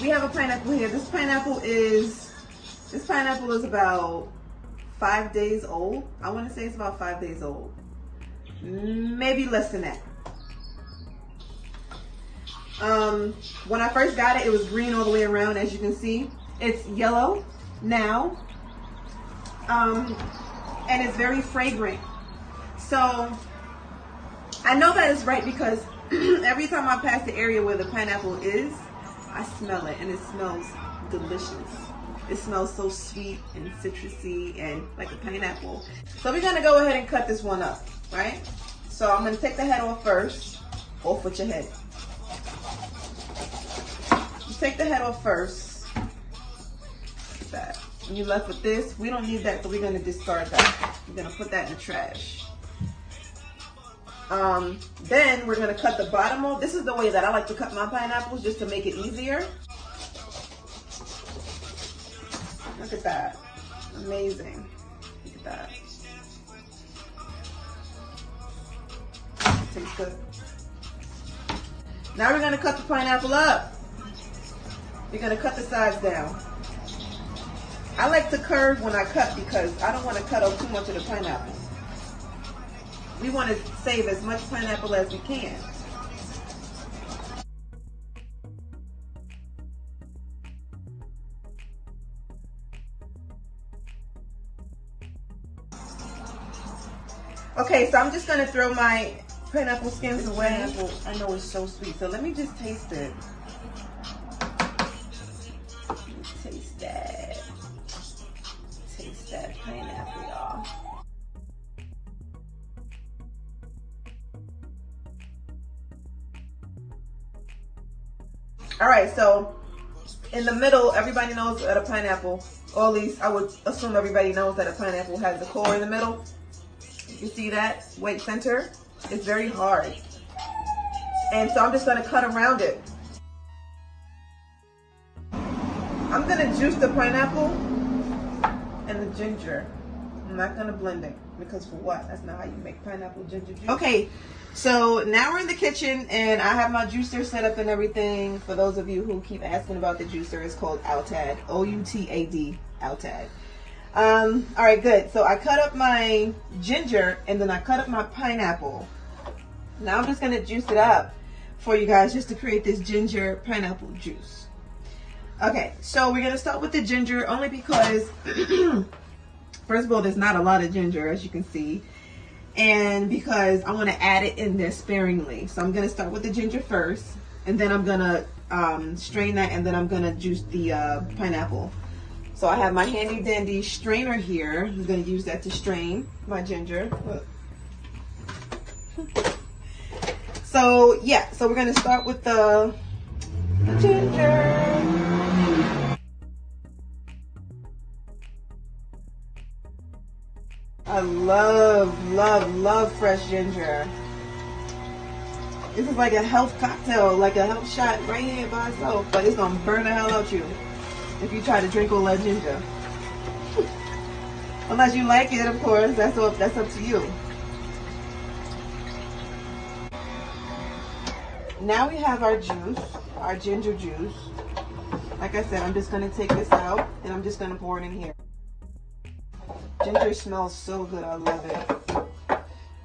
we have a pineapple here. This pineapple is about 5 days old. I want to say it's about 5 days old. Maybe less than that. When I first got it, it was green all the way around, as you can see. It's yellow now. And it's very fragrant. So I know that is right because every time I pass the area where the pineapple is, I smell it, and it smells delicious. It smells so sweet and citrusy and like a pineapple. So we're gonna go ahead and cut this one up, right? So I'm gonna take the head off first. Off with your head. You take the head off first. Like that. And you're left with this. We don't need that, so we're gonna discard that. We're gonna put that in the trash. Then we're gonna cut the bottom off. This is the way that I like to cut my pineapples, just to make it easier. Look at that. Amazing. Look at that. Tastes good. Now we're gonna cut the pineapple up. We're gonna cut the sides down. I like to curve when I cut because I don't want to cut up too much of the pineapple. We want to save as much pineapple as we can. Okay, so I'm just going to throw my pineapple skins away. I know it's so sweet, so let me just taste it. Taste that. Taste that pineapple, y'all. All right, so in the middle, everybody knows that a pineapple, or at least I would assume everybody knows that a pineapple has the core in the middle. You see that white center? It's very hard. And so I'm just gonna cut around it. I'm gonna juice the pineapple and the ginger. I'm not gonna blend it because for what? That's not how you make pineapple ginger juice. Okay, so now we're in the kitchen and I have my juicer set up and everything. For those of you who keep asking about the juicer, it's called Outad, O-U-T-A-D, Outad. All right, good. So I cut up my ginger and then I cut up my pineapple. Now I'm just gonna juice it up for you guys just to create this ginger pineapple juice. Okay, so we're gonna start with the ginger only because first of all, there's not a lot of ginger, as you can see, and because I want to add it in there sparingly. So I'm gonna start with the ginger first, and then I'm gonna strain that, and then I'm gonna juice the pineapple. So I have my handy dandy strainer here. I'm gonna use that to strain my ginger. So yeah, so we're gonna start with the ginger. I love fresh ginger. This is like a health cocktail, like a health shot right here by itself, but it's gonna burn the hell out you if you try to drink all that ginger. Unless you like it, of course, that's up to you. Now we have our juice, our ginger juice. Like I said, I'm just gonna take this out and I'm just gonna pour it in here. Ginger smells so good, I love it.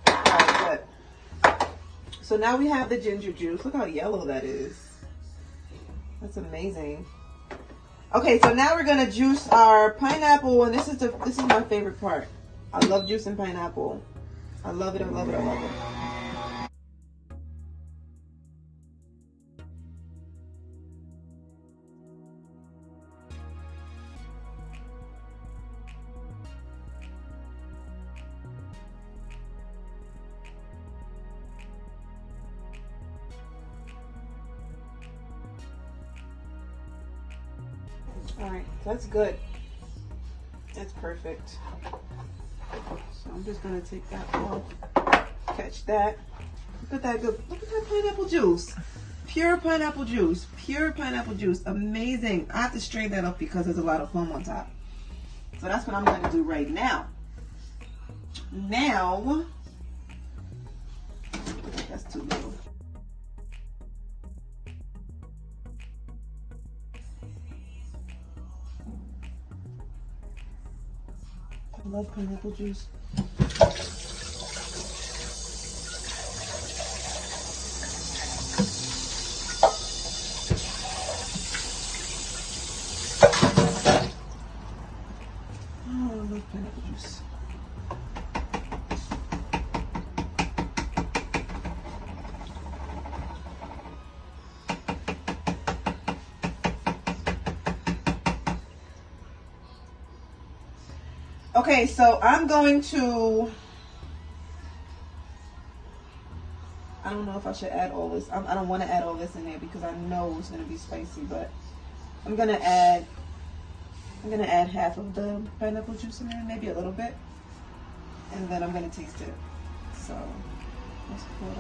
Alright, good. So now we have the ginger juice. Look how yellow that is. That's amazing. Okay, so now we're gonna juice our pineapple, and this is my favorite part. I love juicing pineapple. I love it, I love it, I love it. All right, that's good. That's perfect. So I'm just gonna take that off. Catch that. Look at that good. Look at that pineapple juice. Pure pineapple juice. Pure pineapple juice. Amazing. I have to strain that up because there's a lot of foam on top. So that's what I'm gonna do right now. Now, that's too little. I love pineapple juice. Oh, I love pineapple juice. Okay, so I'm going to, I don't know if I should add all this. I don't want to add all this in there because I know it's going to be spicy, but I'm going to add half of the pineapple juice in there, maybe a little bit, and then I'm going to taste it. So let's pour it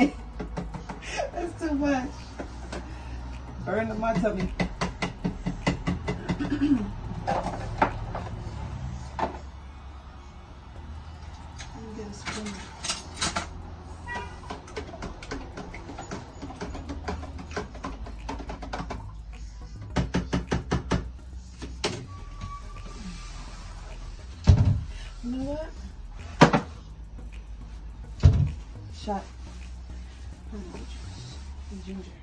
out. That's too much. Burning my tummy. Let me get a spoon. You know what? Shot. Ginger.